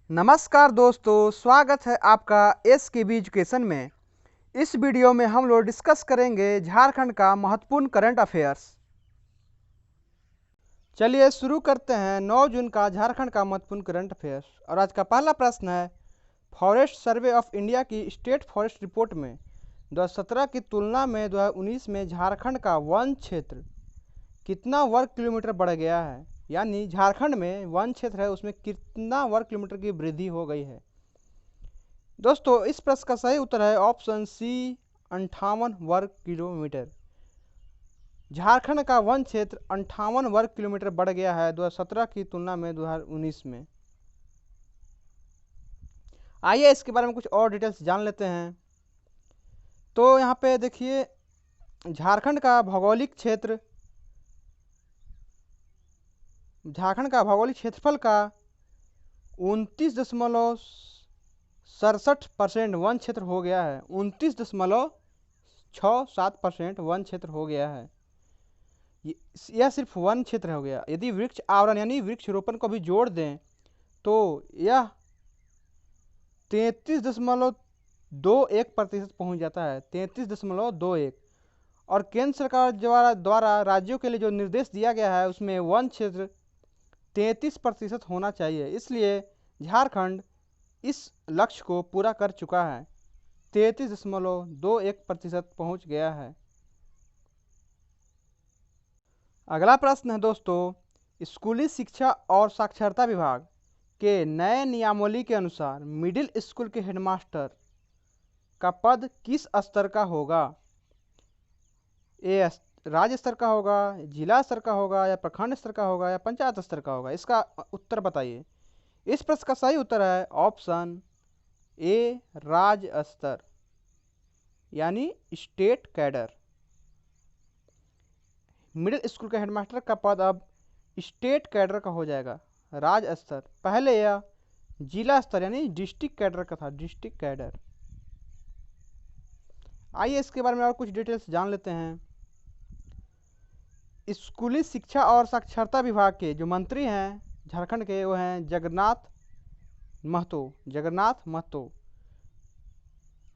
नमस्कार दोस्तों, स्वागत है आपका एसकेबी एजुकेशन में। इस वीडियो में हम लोग डिस्कस करेंगे झारखंड का महत्वपूर्ण करंट अफेयर्स। चलिए शुरू करते हैं 9 जून का झारखंड का महत्वपूर्ण करंट अफेयर्स। और आज का पहला प्रश्न है, फॉरेस्ट सर्वे ऑफ इंडिया की स्टेट फॉरेस्ट रिपोर्ट में 2017 की तुलना में 2019 में झारखंड का वन क्षेत्र कितना वर्ग किलोमीटर बढ़ गया है। यानी झारखंड में वन क्षेत्र है उसमें कितना वर्ग किलोमीटर की वृद्धि हो गई है। दोस्तों इस प्रश्न का सही उत्तर है ऑप्शन सी, 58 वर्ग किलोमीटर। झारखंड का वन क्षेत्र 58 वर्ग किलोमीटर बढ़ गया है 2017 की तुलना में 2019 में। आइए इसके बारे में कुछ और डिटेल्स जान लेते हैं। तो यहाँ पे देखिए, झारखंड का भौगोलिक क्षेत्रफल का 29.67% वन क्षेत्र हो गया है। 29.67% वन क्षेत्र हो गया है। यह सिर्फ वन क्षेत्र हो गया। यदि वृक्ष आवरण यानी वृक्षारोपण को भी जोड़ दें तो यह 33.21% पहुंच जाता है। 33.21। और केंद्र सरकार द्वारा राज्यों के लिए जो निर्देश दिया गया है उसमें वन क्षेत्र 33% होना चाहिए। इसलिए झारखंड इस लक्ष्य को पूरा कर चुका है, 33.21% पहुंच गया है। अगला प्रश्न है दोस्तों, स्कूली शिक्षा और साक्षरता विभाग के नए नियमावली के अनुसार मिडिल स्कूल के हेडमास्टर का पद किस स्तर का होगा। ये राज्य स्तर का होगा, जिला स्तर का होगा, या प्रखंड स्तर का होगा, या पंचायत स्तर का होगा। इसका उत्तर बताइए। इस प्रश्न का सही उत्तर है ऑप्शन ए, राज्य स्तर यानी स्टेट कैडर। मिडिल स्कूल का हेडमास्टर का पद अब स्टेट कैडर का हो जाएगा, राज्य स्तर। पहले यह जिला स्तर यानी डिस्ट्रिक्ट कैडर का था, डिस्ट्रिक्ट कैडर। आइए इसके बारे में और कुछ डिटेल्स जान लेते हैं। स्कूली शिक्षा और साक्षरता विभाग के जो मंत्री हैं झारखंड के, वो हैं जगन्नाथ महतो।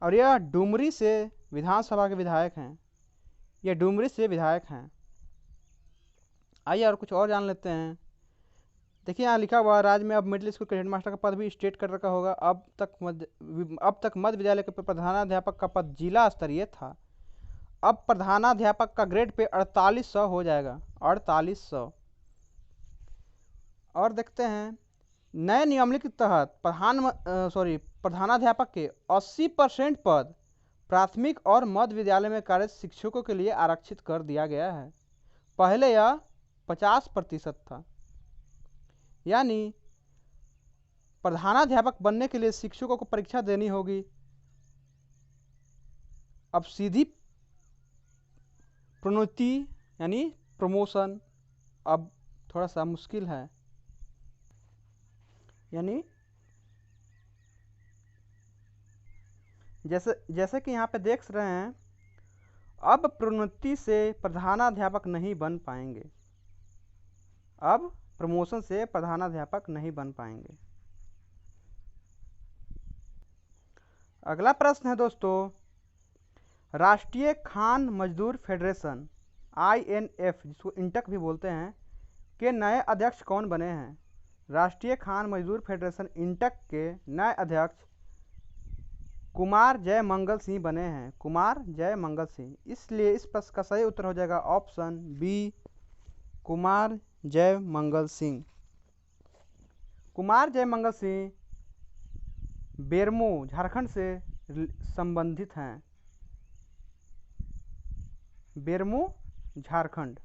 और यह डुमरी से विधानसभा के विधायक हैं। आइए और कुछ और जान लेते हैं। देखिए यहाँ लिखा हुआ, राज्य में अब मिडिल स्कूल के हेडमास्टर का पद भी स्टेट कैडर का होगा। अब तक मध्य विद्यालय के प्रधानाध्यापक का पद जिला स्तरीय था। अब प्रधानाध्यापक का ग्रेड पे 4800 हो जाएगा, 4800। और देखते हैं, नए नियमावली के तहत प्रधानाध्यापक के 80% पद प्राथमिक और मध्य विद्यालय में कार्यरत शिक्षकों के लिए आरक्षित कर दिया गया है। पहले यह 50% था। यानी प्रधानाध्यापक बनने के लिए शिक्षकों को परीक्षा देनी होगी। अब सीधी प्रोन्नति यानी प्रमोशन अब थोड़ा सा मुश्किल है। यानी जैसे कि यहाँ पे देख रहे हैं, अब प्रोन्नति से प्रधानाध्यापक नहीं बन पाएंगे। अब प्रमोशन से प्रधानाध्यापक नहीं बन पाएंगे। अगला प्रश्न है दोस्तों, राष्ट्रीय खान मजदूर फेडरेशन INF, जिसको इंटक भी बोलते हैं, के नए अध्यक्ष कौन बने हैं। राष्ट्रीय खान मजदूर फेडरेशन इंटक के नए अध्यक्ष कुमार जयमंगल सिंह बने हैं, कुमार जयमंगल सिंह। इसलिए इस प्रश्न का सही उत्तर हो जाएगा ऑप्शन बी, कुमार जयमंगल सिंह। कुमार जयमंगल सिंह बेरमो झारखंड से संबंधित हैं। बेरमो झारखंड।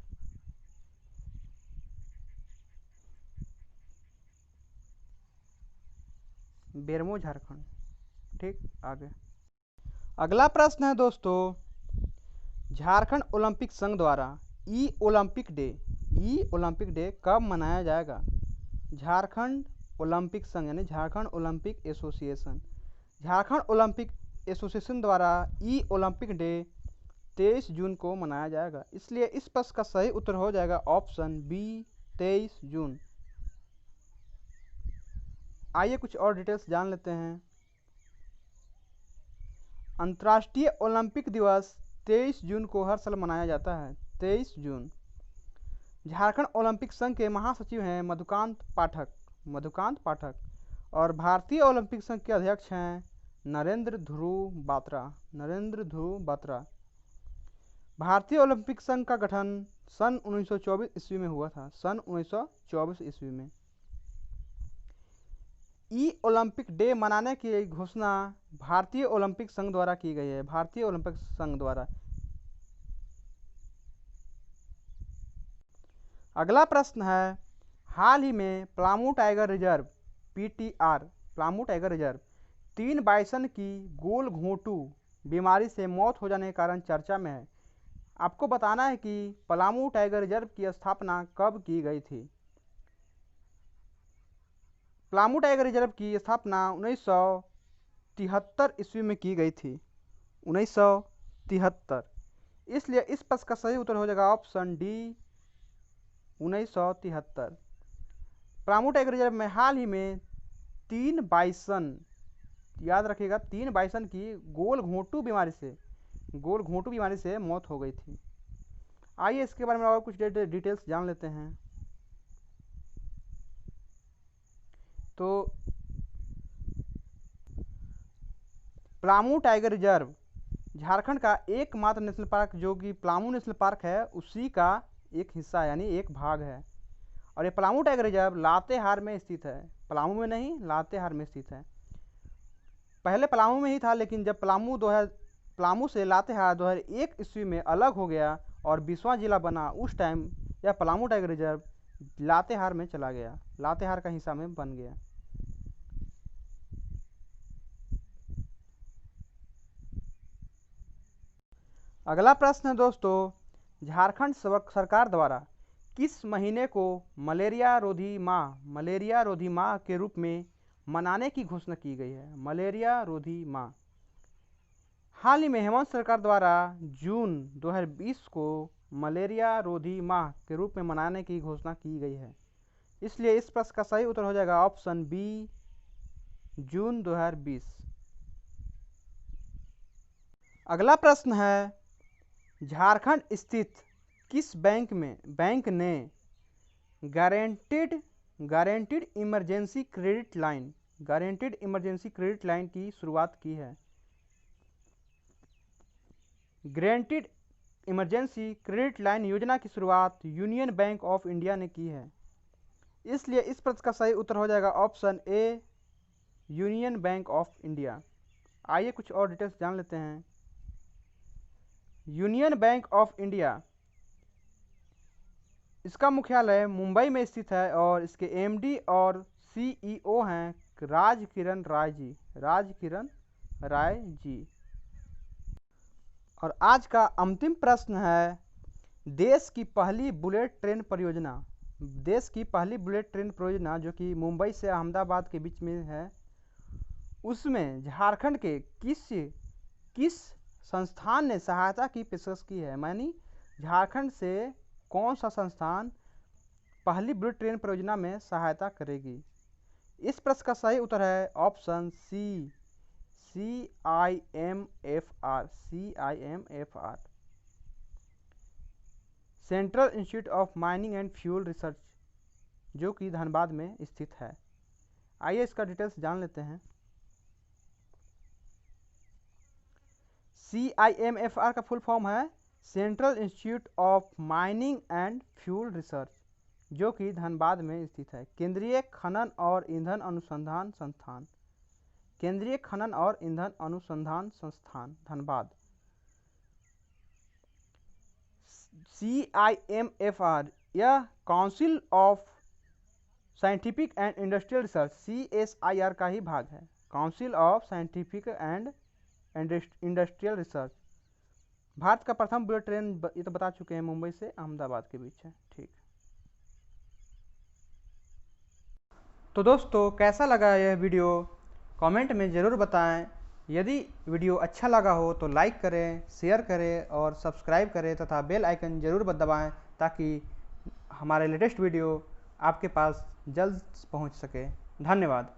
ठीक, आगे अगला प्रश्न है दोस्तों, झारखंड ओलंपिक संघ द्वारा ई ओलंपिक डे कब मनाया जाएगा। झारखंड ओलंपिक संघ यानी झारखंड ओलंपिक एसोसिएशन द्वारा ई ओलंपिक डे 23 जून को मनाया जाएगा। इसलिए इस प्रश्न का सही उत्तर हो जाएगा ऑप्शन बी, 23 जून। आइए कुछ और डिटेल्स जान लेते हैं। अंतर्राष्ट्रीय ओलंपिक दिवस 23 जून को हर साल मनाया जाता है। 23 जून। झारखंड ओलंपिक संघ के महासचिव हैं मधुकांत पाठक और भारतीय ओलंपिक संघ के अध्यक्ष हैं नरेंद्र ध्रुव बात्रा। भारतीय ओलंपिक संघ का गठन सन 1924 ईस्वी में हुआ था। सन 1924 ईस्वी में। ई ओलंपिक डे मनाने की घोषणा भारतीय ओलंपिक संघ द्वारा की गई है। भारतीय ओलंपिक संघ द्वारा। अगला प्रश्न है, हाल ही में Palamu tiger reserve (PTR) Palamu tiger reserve 3 bison की गोल घोंटू बीमारी से मौत हो जाने के कारण चर्चा में है। आपको बताना है कि पलामू टाइगर रिजर्व की स्थापना कब की गई थी। पलामू टाइगर रिजर्व की स्थापना 1973 ईस्वी में की गई थी। 1973। इसलिए इस प्रश्न का सही उत्तर हो जाएगा option D 1973। Palamu tiger reserve में हाल ही में 3 बाइसन, याद रखिएगा, 3 बाइसन की गोल घोंटू बीमारी से मौत हो गई थी। आइए इसके बारे में और कुछ डिटेल्स जान लेते हैं। तो पलामू टाइगर रिजर्व झारखंड का एकमात्र नेशनल पार्क जो कि पलामू नेशनल पार्क है उसी का एक हिस्सा यानी एक भाग है। और ये पलामू टाइगर रिजर्व लातेहार में स्थित है। पलामू में नहीं, लातेहार में स्थित है। पहले पलामू में ही था, लेकिन जब पलामू से लातेहार 2001 ईस्वी में अलग हो गया और 20वां जिला बना, उस टाइम यह पलामू टाइगर रिजर्व लातेहार में चला गया, लातेहार का हिस्सा में बन गया। अगला प्रश्न है दोस्तों, झारखंड सरकार द्वारा किस महीने को मलेरिया रोधी माह के रूप में मनाने की घोषणा की गई है। मलेरिया रोधी माह। हाल ही में हेमंत सरकार द्वारा जून 2020 को मलेरिया रोधी माह के रूप में मनाने की घोषणा की गई है। इसलिए इस प्रश्न का सही उत्तर हो जाएगा ऑप्शन बी जून 2020। अगला प्रश्न है, झारखंड स्थित किस बैंक ने गारंटीड इमरजेंसी क्रेडिट लाइन की शुरुआत की है। गारंटीड इमरजेंसी क्रेडिट लाइन योजना की शुरुआत यूनियन बैंक ऑफ इंडिया ने की है। इसलिए इस प्रश्न का सही उत्तर हो जाएगा option A union bank of India. आइए कुछ और डिटेल्स जान लेते हैं। यूनियन बैंक ऑफ इंडिया, इसका मुख्यालय मुंबई में स्थित है और इसके एमडी और सीईओ हैं राजकिरण राय जी। और आज का अंतिम प्रश्न है, देश की पहली बुलेट ट्रेन परियोजना जो कि मुंबई से अहमदाबाद के बीच में है, उसमें झारखंड के किस संस्थान ने सहायता की पेशकश की है। मानी झारखंड से कौन सा संस्थान पहली बुलेट ट्रेन परियोजना में सहायता करेगी। इस प्रश्न का सही उत्तर है option C CIMFR। Central institute of mining and fuel research, जो कि धनबाद में स्थित है। आइए इसका डिटेल्स जान लेते हैं। CIMFR का फुल फॉर्म है central institute of mining and fuel research, जो कि धनबाद में स्थित है। केंद्रीय खनन और ईंधन अनुसंधान संस्थान धनबाद। CIMFR यह council of scientific and industrial research CSIR का ही भाग है। Council of scientific and industrial research. Bharat का प्रथम बुलेट ट्रेन, ये तो बता चुके हैं, मुंबई से अहमदाबाद के बीच है। ठीक। तो दोस्तों कैसा लगा यह वीडियो कमेंट में ज़रूर बताएं। यदि वीडियो अच्छा लगा हो तो लाइक करें, शेयर करें और सब्सक्राइब करें तथा बेल आइकन ज़रूर दबाएं ताकि हमारे लेटेस्ट वीडियो आपके पास जल्द पहुंच सके। धन्यवाद।